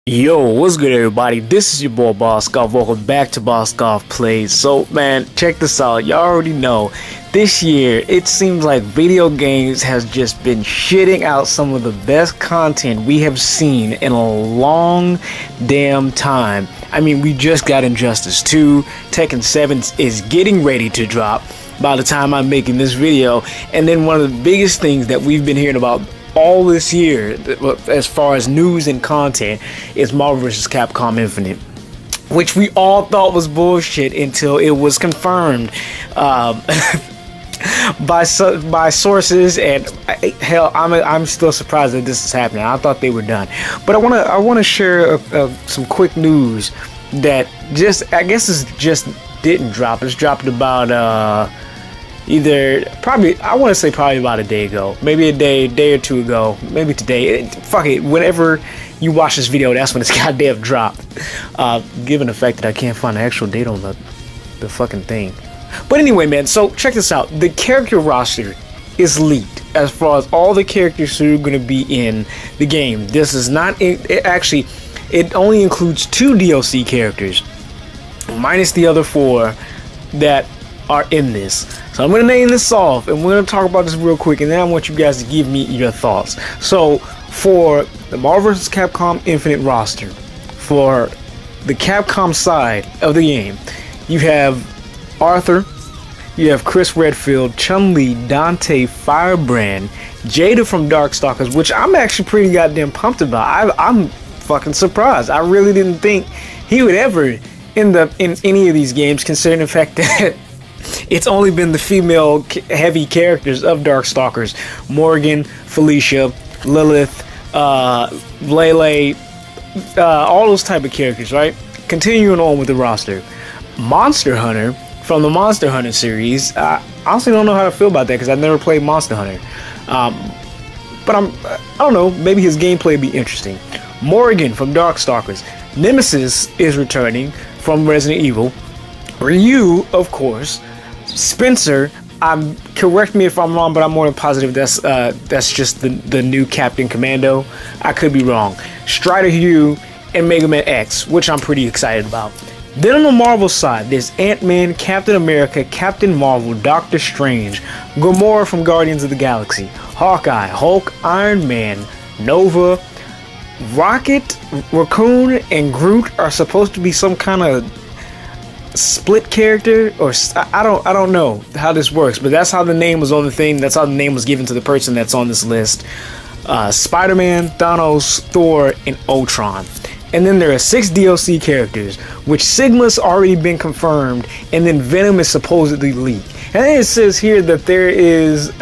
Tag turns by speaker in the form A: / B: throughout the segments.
A: Yo, what's good everybody? This is your boy Boss Golf. Welcome back to Boss Golf Plays. So man, check this out. Y'all already know this year it seems like video games has just been shitting out some of the best content we have seen in a long damn time. I mean, we just got Injustice 2, Tekken 7 is getting ready to drop by the time I'm making this video, and then one of the biggest things that we've been hearing about all this year as far as news and content is Marvel vs. Capcom Infinite, which we all thought was bullshit until it was confirmed by sources. And hell, I'm still surprised that this is happening. I thought they were done, but I want to share some quick news that I guess it just didn't drop. It's dropped about I want to say probably about a day ago, maybe a day or two ago, maybe today. Fuck it, whenever you watch this video, that's when it's goddamn dropped. Given the fact that I can't find the actual date on the fucking thing. But anyway, man, so check this out. The character roster is leaked as far as all the characters who are going to be in the game. This is not, it only includes 2 DLC characters, minus the other 4 that are in this. So I'm going to name this off and we're going to talk about this real quick, and then I want you guys to give me your thoughts. So for the Marvel vs. Capcom Infinite roster, for the Capcom side of the game, you have Arthur, you have Chris Redfield, Chun-Li, Dante, Firebrand, Jada from Darkstalkers, which I'm actually pretty goddamn pumped about. I'm fucking surprised. I really didn't think he would ever end up in any of these games, considering the fact that it's only been the female heavy characters of Darkstalkers: Morgan, Felicia, Lilith, Lele, all those type of characters, right? Continuing on with the roster, Monster Hunter from the Monster Hunter series. I honestly don't know how to feel about that because I've never played Monster Hunter, but I don't know, maybe his gameplay would be interesting. Morgan from Darkstalkers, Nemesis is returning from Resident Evil, Ryu, of course, Spencer. Correct me if I'm wrong, but I'm more than positive that's just the new Captain Commando. I could be wrong. Strider Hugh and Mega Man X, which I'm pretty excited about. Then on the Marvel side, there's Ant-Man, Captain America, Captain Marvel, Doctor Strange, Gamora from Guardians of the Galaxy, Hawkeye, Hulk, Iron Man, Nova, Rocket, Raccoon, and Groot are supposed to be some kind of split character, or I don't know how this works, but that's how the name was on the thing. That's how the name was given to the person that's on this list. Spider-Man, Thanos, Thor, and Ultron. And then there are 6 DLC characters, which Sigma's already been confirmed, and then Venom is supposedly leaked. And then it says here that there is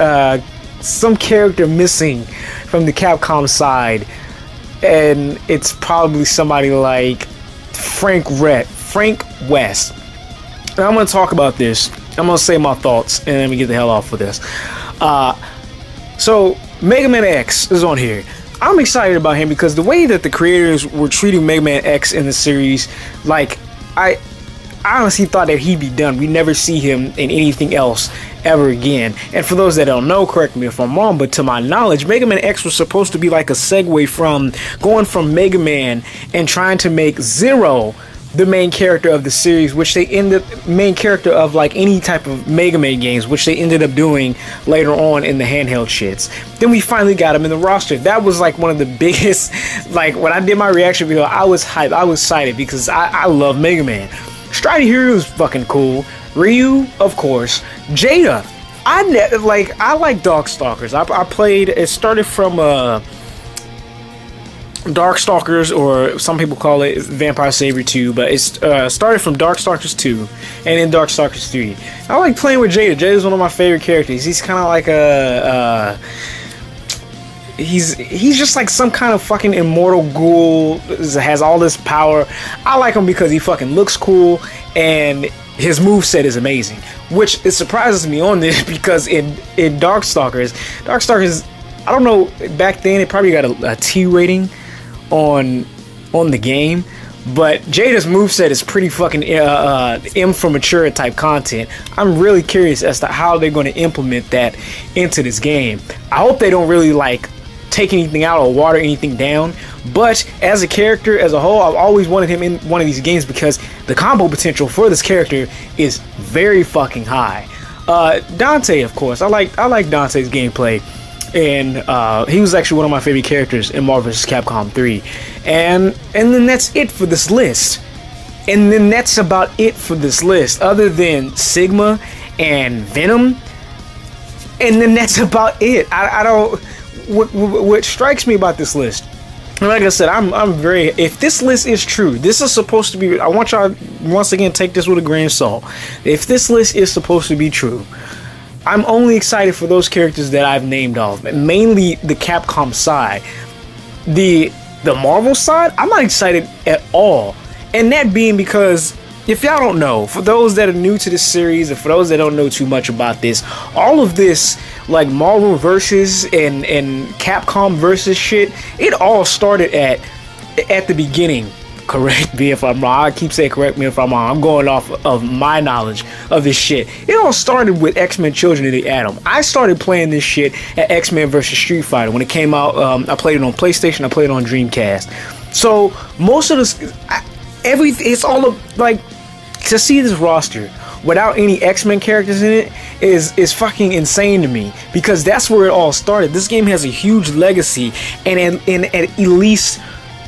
A: some character missing from the Capcom side, and it's probably somebody like Frank West. And I'm going to talk about this. I'm going to say my thoughts, and then we get the hell off with this. So Mega Man X is on here. I'm excited about him because the way that the creators were treating Mega Man X in the series, like, I honestly thought that he'd be done. We never see him in anything else ever again. And for those that don't know, correct me if I'm wrong, but to my knowledge, Mega Man X was supposed to be like a segue from going from Mega Man and trying to make Zero the main character of the series, which they ended main character of like any type of Mega Man games, which they ended up doing later on in the handheld shits. Then we finally got him in the roster. That was like one of the biggest, like when I did my reaction video, I was hyped, I was excited because I love Mega Man. Strider Hero is fucking cool. Ryu, of course. Jada, I like Darkstalkers. I played, it started from Darkstalkers, or some people call it Vampire Savior 2, but it's started from Darkstalkers 2 and then Darkstalkers 3. I like playing with Jada. Jada's one of my favorite characters. He's kind of like he's just like some kind of fucking immortal ghoul, has all this power. I like him because he fucking looks cool and his moveset is amazing, which it surprises me on this because in Darkstalkers, I don't know, back then it probably got a T rating on the game, but Jada's moveset is pretty fucking M for mature type content. I'm really curious as to how they're going to implement that into this game. I hope they don't really like take anything out or water anything down. But as a character as a whole, I've always wanted him in one of these games because the combo potential for this character is very fucking high. Dante, of course, I like Dante's gameplay, and he was actually one of my favorite characters in Marvel vs. Capcom 3. And then that's it for this list. And then that's about it for this list, other than Sigma and Venom. And then that's about it. I don't. What strikes me about this list, like I said, I'm very. If this list is true, this is supposed to be. I want y'all once again take this with a grain of salt. If this list is supposed to be true, I'm only excited for those characters that I've named off, mainly the Capcom side. The Marvel side, I'm not excited at all. And that being because, if y'all don't know, for those that are new to this series, and for those that don't know too much about this, all of this, like Marvel versus and Capcom versus shit, it all started at the beginning. Correct me if I'm wrong. I keep saying correct me if I'm wrong. I'm going off of my knowledge of this shit. It all started with X-Men Children of the Atom. I started playing this shit at X-Men versus Street Fighter. When it came out, I played it on PlayStation, I played it on Dreamcast. So, most of this... it's all of, like, to see this roster without any X-Men characters in it is fucking insane to me, because that's where it all started. This game has a huge legacy, and at least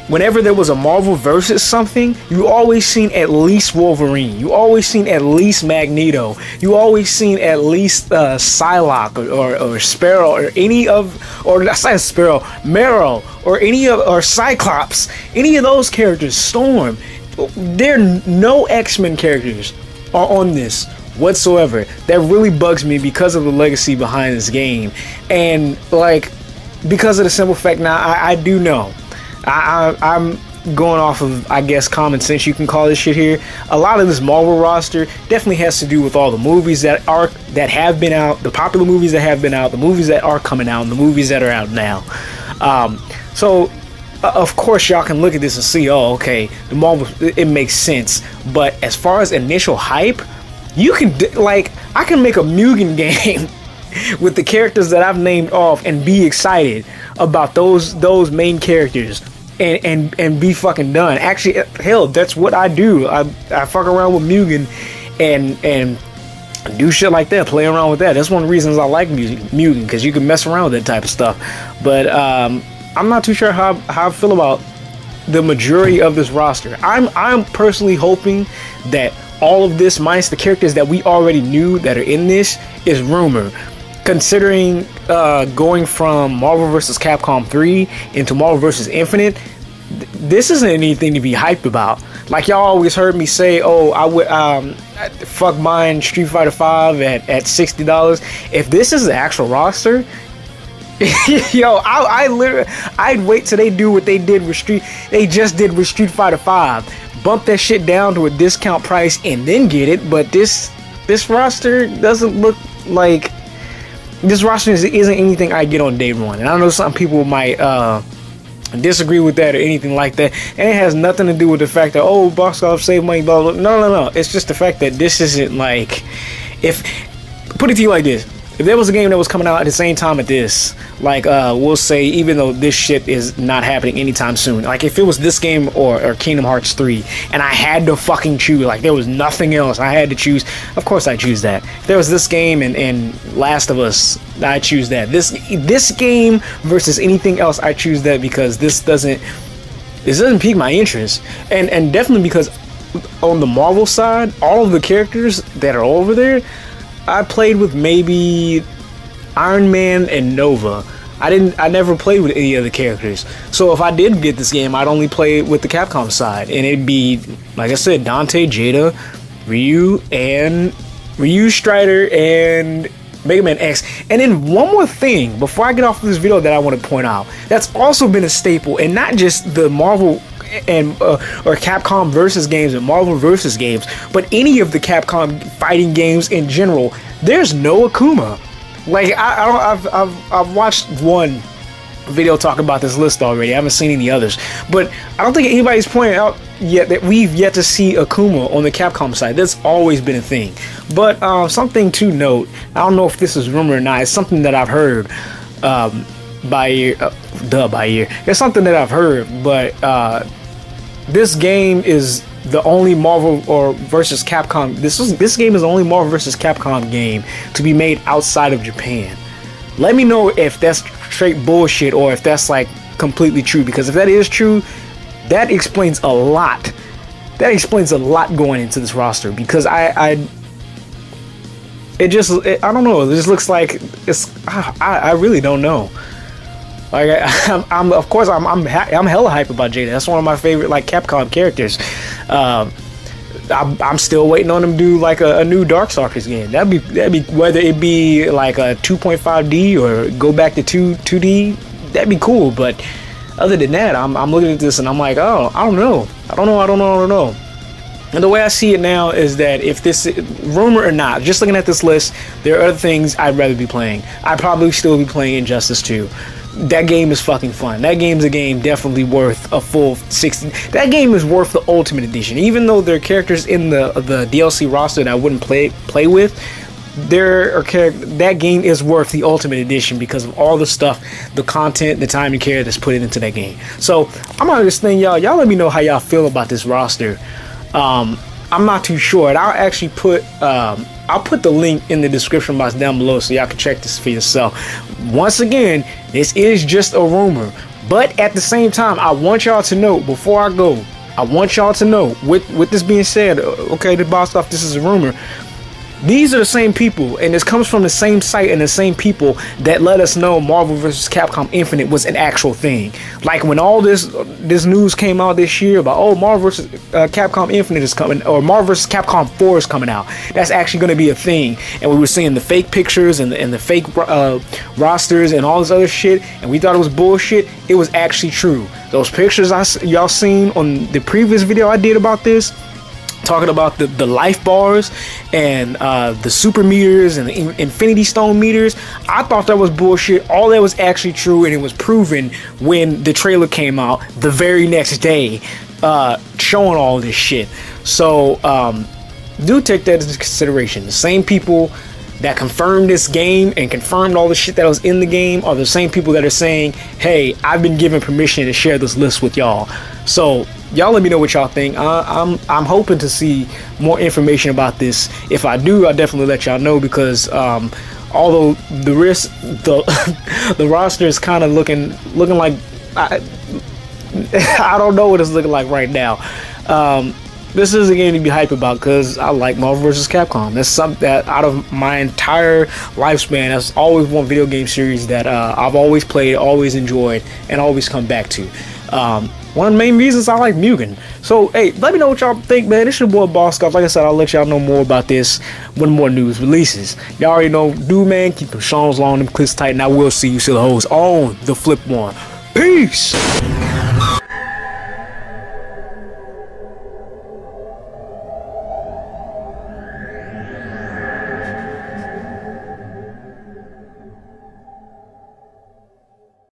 A: whenever there was a Marvel versus something, you always seen at least Wolverine, you always seen at least Magneto, you always seen at least Psylocke or Sparrow or any of, or not Sparrow, Marrow or any of, or Cyclops, any of those characters, Storm. There are no X-Men characters are on this whatsoever. That really bugs me because of the legacy behind this game, and like because of the simple fact, now I do know, I'm going off of, I guess, common sense, you can call this shit here. A lot of this Marvel roster definitely has to do with all the movies that have been out, the popular movies that have been out, the movies that are coming out, and the movies that are out now. So of course y'all can look at this and see, oh, okay, the Marvel, it makes sense. But as far as initial hype, you can, like, I can make a Mugen game with the characters that I've named off and be excited about those main characters and be fucking done. Actually, hell, that's what I do. I fuck around with Mugen and do shit like that, play around with that. That's one of the reasons I like Mugen, because you can mess around with that type of stuff. But I'm not too sure how I feel about the majority of this roster. I'm personally hoping that all of this, minus the characters that we already knew that are in this, is rumor. Considering going from Marvel vs. Capcom 3 into Marvel vs. Infinite, this isn't anything to be hyped about. Like y'all always heard me say, oh, I would fuck buying Street Fighter 5 at $60. If this is the actual roster, yo, I literally, I'd wait till they do what they did with they just did with Street Fighter 5, bump that shit down to a discount price and then get it. But this roster doesn't look like, this roster isn't anything I get on day one. And I know some people might disagree with that or anything like that, and it has nothing to do with the fact that, oh, box office save money, blah, blah, blah. No, it's just the fact that this isn't like, if, put it to you like this, if there was a game that was coming out at the same time at this, like, we'll say, even though this shit is not happening anytime soon, like, if it was this game or Kingdom Hearts 3, and I had to fucking choose, like, there was nothing else, I had to choose, of course I choose that. If there was this game and Last of Us, I choose that. This game versus anything else, I choose that, because this doesn't pique my interest. And definitely because on the Marvel side, all of the characters that are over there, I played with maybe Iron Man and Nova. I never played with any other characters. So if I did get this game, I'd only play with the Capcom side, and it'd be, like I said, Dante, Jada, Ryu, Strider, and Mega Man X. And then one more thing before I get off of this video that I want to point out, that's also been a staple, and not just the Marvel and or Capcom versus games and Marvel versus games, but any of the Capcom fighting games in general, there's no Akuma. Like, I've watched one video talk about this list already. I haven't seen any others, but I don't think anybody's pointed out yet that we've yet to see Akuma on the Capcom side. That's always been a thing. But something to note, I don't know if this is rumor or not, it's something that I've heard. by ear, by ear. It's something that I've heard, but this game is the only Marvel or versus Capcom. This game is the only Marvel versus Capcom game to be made outside of Japan. Let me know if that's straight bullshit or if that's like completely true, because if that is true, that explains a lot. That explains a lot going into this roster, because I don't know. It just looks like I really don't know. Like I'm of course I'm hella hype about Jada. That's one of my favorite like Capcom characters. I'm still waiting on them to do like a new Darkstalkers game. That'd be whether it be like a 2.5D or go back to 2D. That'd be cool. But other than that, I'm looking at this and I'm like, oh, I don't know. And the way I see it now is that if this rumor or not, just looking at this list, there are other things I'd rather be playing. I'd probably still be playing Injustice 2. That game is fucking fun. That game's a game definitely worth a full 60. That game is worth the Ultimate Edition. Even though there are characters in the DLC roster that I wouldn't play with, that game is worth the Ultimate Edition because of all the stuff, the content, the time and care that's put into that game. So I'm out of this thing, y'all. Y'all let me know how y'all feel about this roster. I'm not too sure, and I'll actually put the link in the description box down below so y'all can check this for yourself. Once again, this is just a rumor, but at the same time, I want y'all to know before I go. I want y'all to know, with this being said, okay, the boss stuff, this is a rumor. These are the same people, and this comes from the same site and the same people that let us know Marvel vs. Capcom Infinite was an actual thing. Like when all this news came out this year about, oh, Marvel vs. Capcom Infinite is coming, or Marvel vs. Capcom 4 is coming out. That's actually going to be a thing. And we were seeing the fake pictures and the fake rosters and all this other shit, and we thought it was bullshit. It was actually true. Those pictures y'all seen on the previous video I did about this, talking about the life bars and the super meters and the infinity stone meters, I thought that was bullshit. All that was actually true, and it was proven when the trailer came out the very next day, showing all this shit. So do take that into consideration. The same people that confirmed this game and confirmed all the shit that was in the game are the same people that are saying, hey, I've been given permission to share this list with y'all. So y'all let me know what y'all think. I'm hoping to see more information about this. If I do, I'll definitely let y'all know, because although the roster is kind of looking like I don't know what it's looking like right now. This is a game to be hype about because I like Marvel vs. Capcom. That's something that out of my entire lifespan, that's always one video game series that I've always played, always enjoyed, and always come back to. One of the main reasons I like Mugen. So, hey, let me know what y'all think, man. This your boy Boss Scoff. Like I said, I'll let y'all know more about this when more news releases. Y'all already know, dude, man, keep them shawls long, them clips tight, and I will see you still hoes on the flip one. Peace!